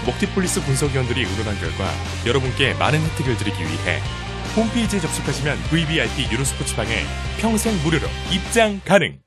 먹티폴리스 분석위원들이 의논한 결과 여러분께 많은 혜택을 드리기 위해 홈페이지에 접속하시면 VVIP 유로스포츠방에 평생 무료로 입장 가능!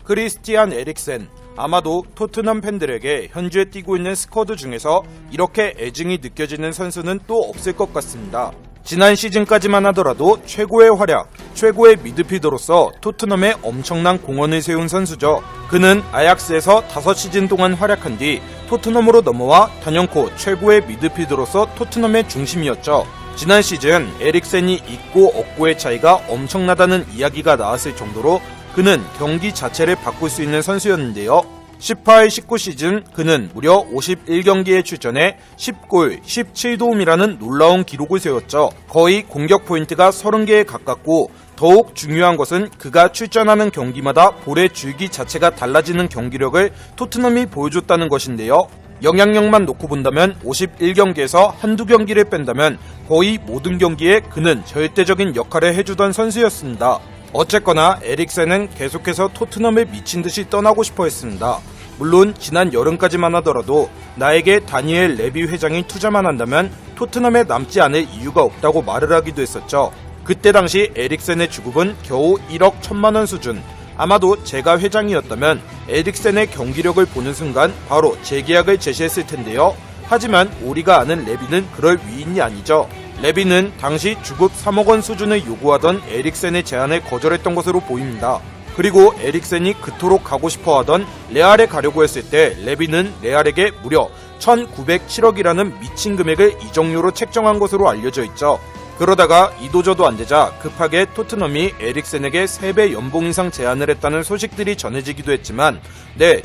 크리스티안 에릭센, 아마도 토트넘 팬들에게 현재 뛰고 있는 스쿼드 중에서 이렇게 애증이 느껴지는 선수는 또 없을 것 같습니다. 지난 시즌까지만 하더라도 최고의 활약, 최고의 미드필더로서 토트넘에 엄청난 공헌을 세운 선수죠. 그는 아약스에서 5시즌 동안 활약한 뒤 토트넘으로 넘어와 단연코 최고의 미드필더로서 토트넘의 중심이었죠. 지난 시즌 에릭센이 있고 없고의 차이가 엄청나다는 이야기가 나왔을 정도로 그는 경기 자체를 바꿀 수 있는 선수였는데요. 18-19 시즌 그는 무려 51경기에 출전해 10골, 17도움이라는 놀라운 기록을 세웠죠. 거의 공격 포인트가 30개에 가깝고 더욱 중요한 것은 그가 출전하는 경기마다 볼의 줄기 자체가 달라지는 경기력을 토트넘이 보여줬다는 것인데요. 영향력만 놓고 본다면 51경기에서 한두 경기를 뺀다면 거의 모든 경기에 그는 절대적인 역할을 해주던 선수였습니다. 어쨌거나 에릭센은 계속해서 토트넘을 미친듯이 떠나고 싶어 했습니다. 물론 지난 여름까지만 하더라도 나에게 다니엘 레비 회장이 투자만 한다면 토트넘에 남지 않을 이유가 없다고 말을 하기도 했었죠. 그때 당시 에릭센의 주급은 겨우 1억 1천만원 수준. 아마도 제가 회장이었다면 에릭센의 경기력을 보는 순간 바로 재계약을 제시했을 텐데요. 하지만 우리가 아는 레비는 그럴 위인이 아니죠. 레비는 당시 주급 3억원 수준을 요구하던 에릭센의 제안을 거절했던 것으로 보입니다. 그리고 에릭센이 그토록 가고 싶어하던 레알에 가려고 했을 때 레비는 레알에게 무려 1907억이라는 미친 금액을 이적료로 책정한 것으로 알려져 있죠. 그러다가 이도저도 안되자 급하게 토트넘이 에릭센에게 3배 연봉 이상 제안을 했다는 소식들이 전해지기도 했지만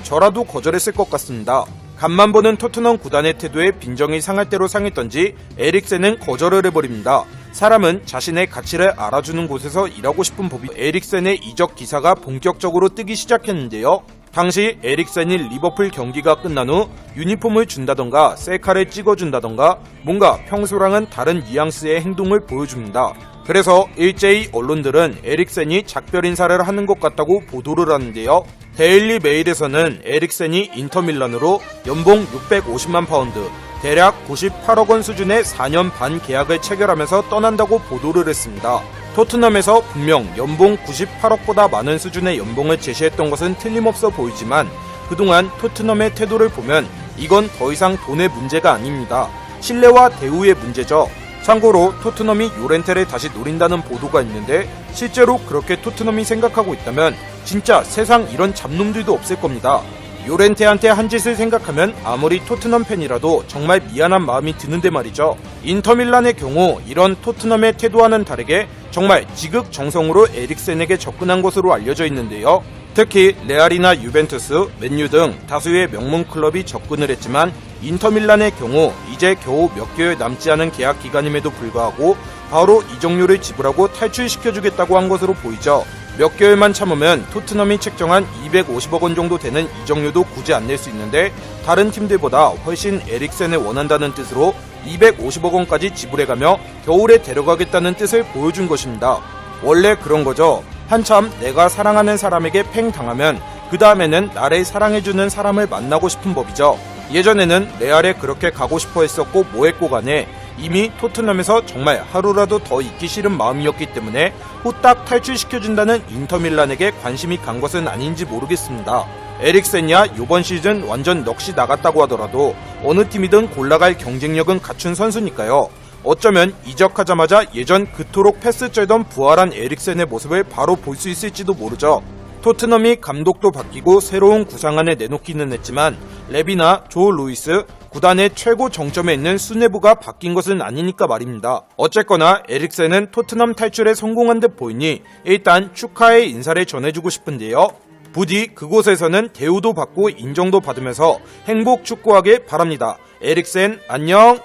저라도 거절했을 것 같습니다. 간만 보는 토트넘 구단의 태도에 빈정이 상할 대로 상했던지 에릭센은 거절을 해버립니다. 사람은 자신의 가치를 알아주는 곳에서 일하고 싶은 법이 에릭센의 이적 기사가 본격적으로 뜨기 시작했는데요. 당시 에릭센이 리버풀 경기가 끝난 후 유니폼을 준다던가 셀카를 찍어준다던가 뭔가 평소랑은 다른 뉘앙스의 행동을 보여줍니다. 그래서 일제히 언론들은 에릭센이 작별 인사를 하는 것 같다고 보도를 하는데요. 데일리 메일에서는 에릭센이 인터밀란으로 연봉 650만 파운드, 대략 98억원 수준의 4년 반 계약을 체결하면서 떠난다고 보도를 했습니다. 토트넘에서 분명 연봉 98억보다 많은 수준의 연봉을 제시했던 것은 틀림없어 보이지만 그동안 토트넘의 태도를 보면 이건 더 이상 돈의 문제가 아닙니다. 신뢰와 대우의 문제죠. 참고로 토트넘이 요렌테를 다시 노린다는 보도가 있는데 실제로 그렇게 토트넘이 생각하고 있다면 진짜 세상 이런 잡놈들도 없을 겁니다. 요렌테한테 한 짓을 생각하면 아무리 토트넘 팬이라도 정말 미안한 마음이 드는데 말이죠. 인터밀란의 경우 이런 토트넘의 태도와는 다르게 정말 지극정성으로 에릭센에게 접근한 것으로 알려져 있는데요. 특히 레알이나 유벤투스, 맨유 등 다수의 명문 클럽이 접근을 했지만 인터밀란의 경우 이제 겨우 몇 개월 남지 않은 계약 기간임에도 불구하고 바로 이적료를 지불하고 탈출시켜주겠다고 한 것으로 보이죠. 몇 개월만 참으면 토트넘이 책정한 250억원 정도 되는 이적료도 굳이 안 낼 수 있는데 다른 팀들보다 훨씬 에릭센을 원한다는 뜻으로 250억원까지 지불해가며 겨울에 데려가겠다는 뜻을 보여준 것입니다. 원래 그런 거죠. 한참 내가 사랑하는 사람에게 팽 당하면 그 다음에는 나를 사랑해주는 사람을 만나고 싶은 법이죠. 예전에는 레알에 그렇게 가고 싶어 했었고 뭐했고 간에 이미 토트넘에서 정말 하루라도 더 있기 싫은 마음이었기 때문에 후딱 탈출시켜준다는 인터밀란에게 관심이 간 것은 아닌지 모르겠습니다. 에릭센이야 이번 시즌 완전 넋이 나갔다고 하더라도 어느 팀이든 골라갈 경쟁력은 갖춘 선수니까요. 어쩌면 이적하자마자 예전 그토록 패스 쩔던 부활한 에릭센의 모습을 바로 볼 수 있을지도 모르죠. 토트넘이 감독도 바뀌고 새로운 구상안을 내놓기는 했지만 레비나 조 루이스, 구단의 최고 정점에 있는 수뇌부가 바뀐 것은 아니니까 말입니다. 어쨌거나 에릭센은 토트넘 탈출에 성공한 듯 보이니 일단 축하의 인사를 전해주고 싶은데요. 부디 그곳에서는 대우도 받고 인정도 받으면서 행복 축구하길 바랍니다. 에릭센 안녕!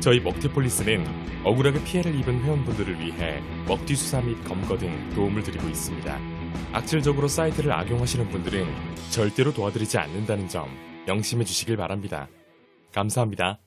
저희 먹티폴리스는 억울하게 피해를 입은 회원분들을 위해 먹튀 수사 및 검거 등 도움을 드리고 있습니다. 악질적으로 사이트를 악용하시는 분들은 절대로 도와드리지 않는다는 점 명심해 주시길 바랍니다. 감사합니다.